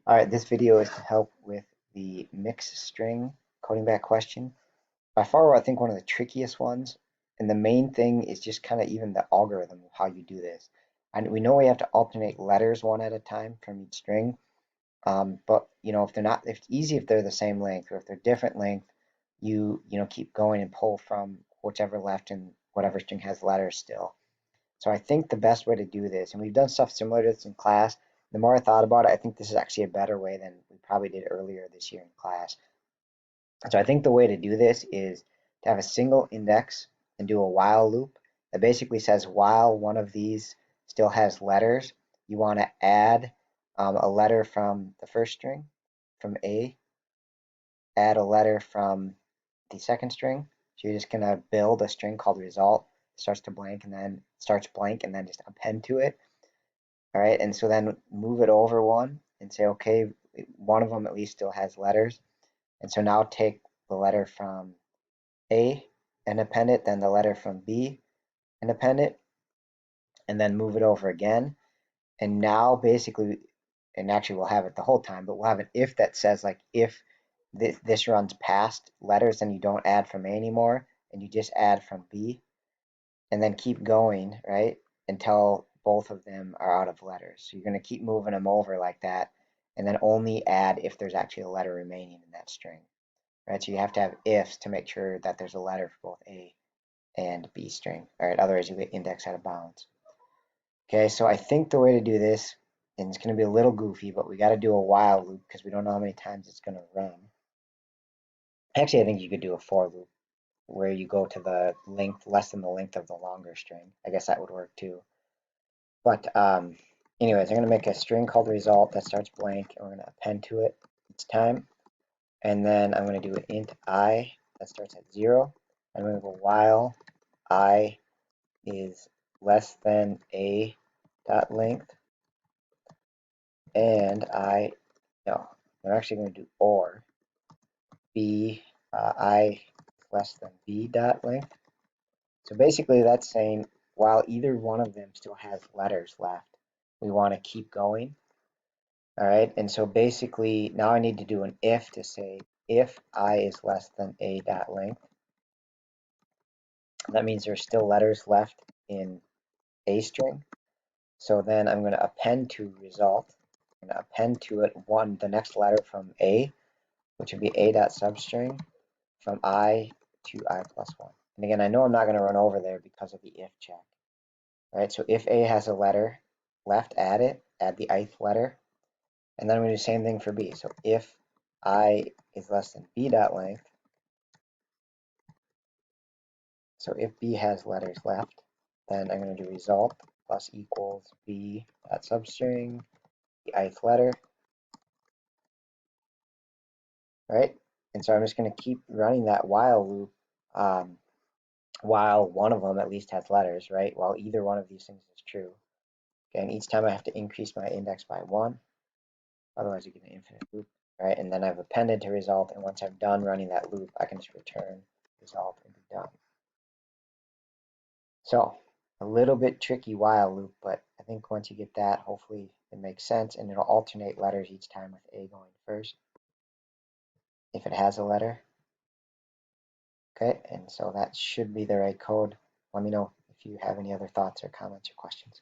All right, this video is to help with the mixString CodingBat question. By far, I think one of the trickiest ones, and the main thing is just kind of even the algorithm of how you do this. And we know we have to alternate letters one at a time from each string, but if they're not, if it's easy if they're the same length, or if they're different length, you keep going and pull from whichever left and whatever string has letters still. So I think the best way to do this, and we've done stuff similar to this in class, the more I thought about it, I think this is actually a better way than we probably did earlier this year in class. So I think the way to do this is to have a single index and do a while loop that basically says while one of these still has letters, you want to add a letter from the first string, from A, add a letter from the second string. So you're just going to build a string called result, starts blank and then just append to it. All right, and so then move it over one and say, okay, one of them at least still has letters. And so now take the letter from A and append it, then the letter from B and append it, and then move it over again. And now basically, and actually we'll have it the whole time, but we'll have an if that says like if this runs past letters, then you don't add from A anymore, and you just add from B, and then keep going, right, until both of them are out of letters. So you're going to keep moving them over like that, and then only add if there's actually a letter remaining in that string, right? So you have to have ifs to make sure that there's a letter for both A and B string. All right, otherwise you get index out of bounds. Okay, so I think the way to do this, and it's going to be a little goofy, but we got to do a while loop because we don't know how many times it's going to run. Actually, I think you could do a for loop where you go to the length less than the length of the longer string. I guess that would work too. But anyways, I'm going to make a string called result that starts blank, and we're going to append to it each time. And then I'm going to do an int I that starts at 0. I'm going to go while I is less than a dot length, and no, I'm actually going to do or b I less than b dot length. So basically that's saying while either one of them still has letters left, we want to keep going. All right, and so basically now I need to do an if to say if I is less than a dot length. That means there's still letters left in a string. So then I'm going to append to result. I'm going to append to it the next letter from A, which would be a dot substring from I to I plus 1. And again, I know I'm not going to run over there because of the if check. All right, so if A has a letter left, add it, add the ith letter. And then I'm going to do the same thing for B. So if I is less than b dot length, so if B has letters left, then I'm going to do result plus equals B dot substring, the ith letter, right? And so I'm just going to keep running that while loop while one of them at least has letters, right? While either one of these things is true. Okay, and each time I have to increase my index by 1, otherwise you get an infinite loop, right? And then I've appended to result, and once I'm done running that loop, I can just return result and be done. So a little bit tricky while loop, but I think once you get that, hopefully it makes sense, and it'll alternate letters each time with A going first if it has a letter. Okay, and so that should be the right code. Let me know if you have any other thoughts or comments or questions.